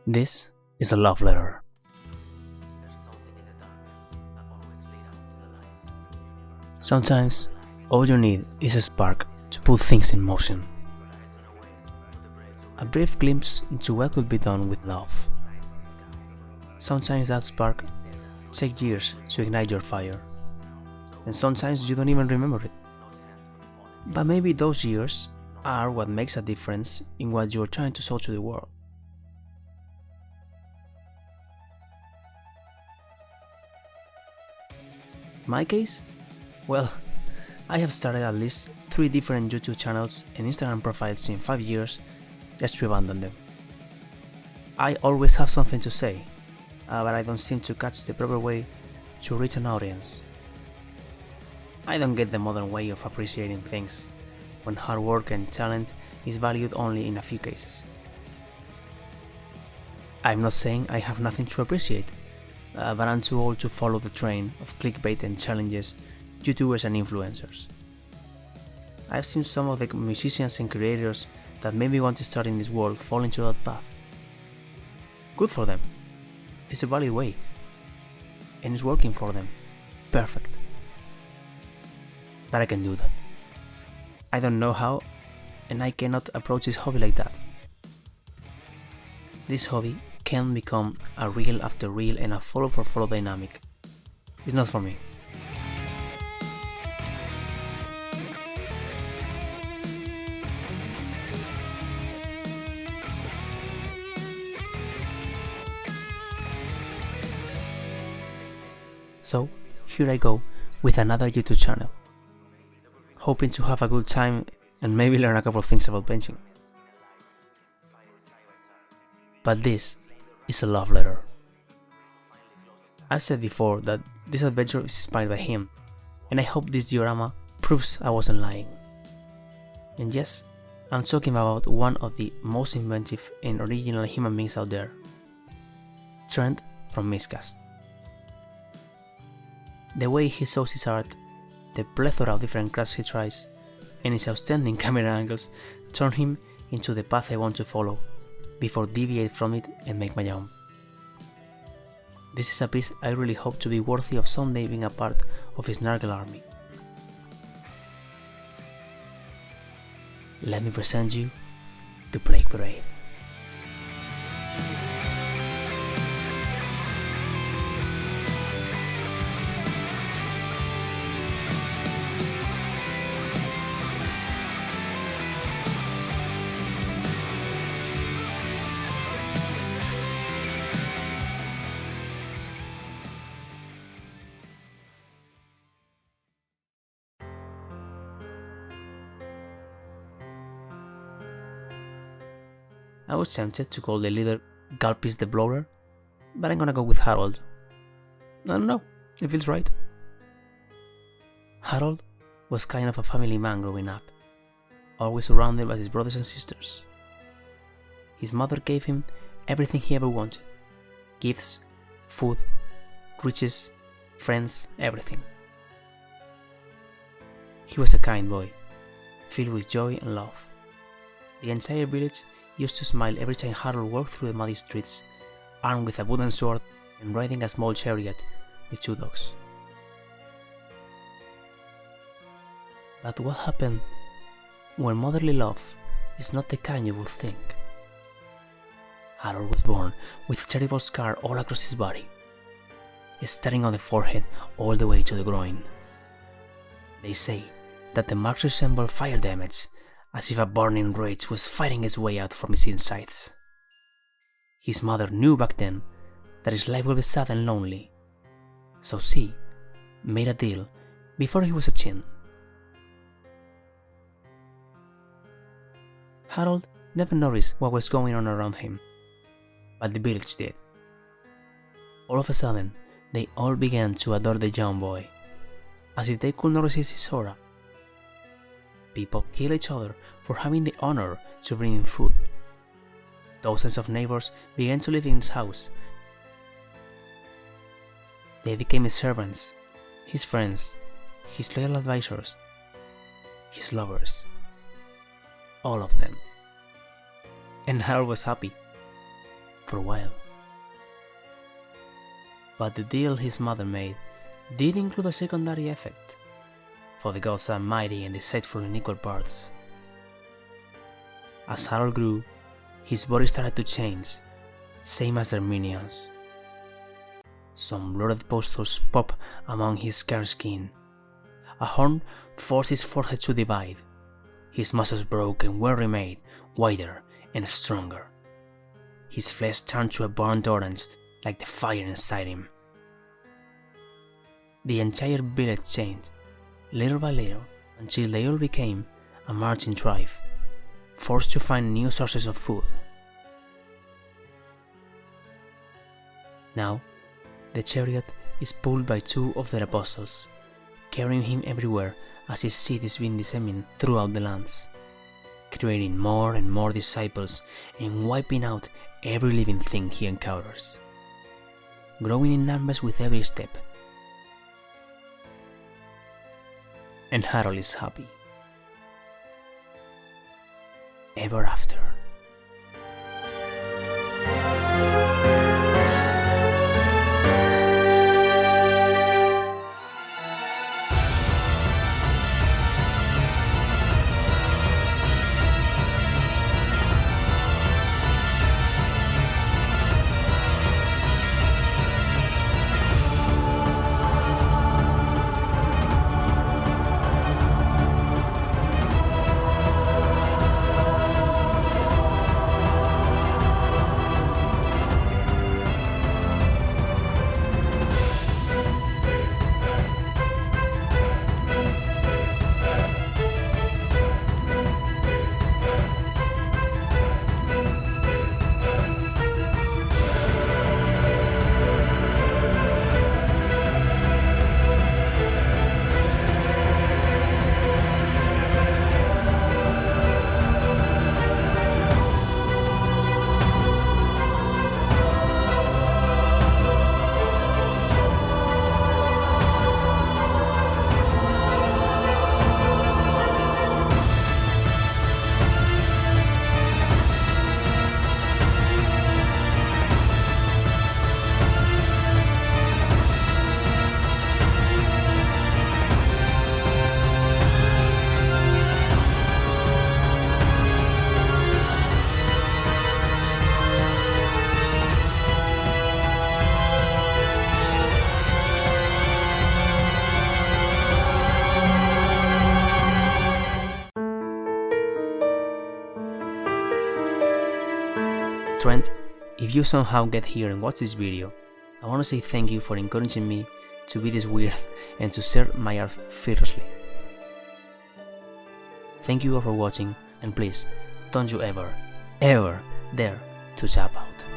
This is a love letter. Sometimes, all you need is a spark to put things in motion. A brief glimpse into what could be done with love. Sometimes that spark takes years to ignite your fire, and sometimes you don't even remember it. But maybe those years are what makes a difference in what you're trying to show to the world. My case? Well, I have started at least 3 different YouTube channels and Instagram profiles in 5 years just to abandon them. I always have something to say, but I don't seem to catch the proper way to reach an audience. I don't get the modern way of appreciating things, when hard work and talent is valued only in a few cases. I'm not saying I have nothing to appreciate, but I'm too old to follow the train of clickbait and challenges YouTubers and influencers. I've seen some of the musicians and creators that made me want to start in this world fall into that path. Good for them. It's a valid way. And it's working for them. Perfect. But I can do that. I don't know how, and I cannot approach this hobby like that. This hobby can become a reel after reel and a follow for follow dynamic. It's not for me. So, here I go with another YouTube channel, hoping to have a good time and maybe learn a couple of things about painting. But this is a love letter. I've said before that this adventure is inspired by him, and I hope this diorama proves I wasn't lying. And yes, I'm talking about one of the most inventive and original human beings out there, Trent from Miscast. The way he shows his art, the plethora of different crafts he tries, and his outstanding camera angles turn him into the path I want to follow, before deviate from it and make my own. This is a piece I really hope to be worthy of someday being a part of his Nargle army. Let me present you to Plague Parade. I was tempted to call the leader Galpis the Blower, but I'm gonna go with Harold. I don't know, it feels right. Harold was kind of a family man growing up, always surrounded by his brothers and sisters. His mother gave him everything he ever wanted: gifts, food, riches, friends, everything. He was a kind boy, filled with joy and love. The entire village used to smile every time Harold walked through the muddy streets, armed with a wooden sword and riding a small chariot with 2 dogs. But what happened when motherly love is not the kind you would think? Harold was born with a terrible scar all across his body, starting on the forehead all the way to the groin. They say that the marks resemble fire damage, as if a burning rage was fighting its way out from his insides. His mother knew back then that his life would be sad and lonely, so she made a deal before he was a chin. Harold never noticed what was going on around him, but the village did. All of a sudden, they all began to adore the young boy, as if they could not resist his aura. People kill each other for having the honor to bring in food. Dozens of neighbors began to live in his house. They became his servants, his friends, his loyal advisors, his lovers. All of them. And Harold was happy. for a while. But the deal his mother made did include a secondary effect, for the gods are mighty and deceitful in equal parts. As Harold grew, his body started to change, same as their minions. Some bloated pustules pop among his scarred skin. A horn forced his forehead to divide. His muscles broke and were remade, wider and stronger. His flesh turned to a burnt orange like the fire inside him. The entire village changed, little by little, until they all became a marching tribe, forced to find new sources of food. Now, the chariot is pulled by two of their apostles, carrying him everywhere as his seed is being disseminated throughout the lands, creating more and more disciples and wiping out every living thing he encounters, growing in numbers with every step. And Harold is happy. Ever after. Trent, if you somehow get here and watch this video, I want to say thank you for encouraging me to be this weird and to share my art fearlessly. Thank you all for watching, and please, don't you ever, ever dare to tap out.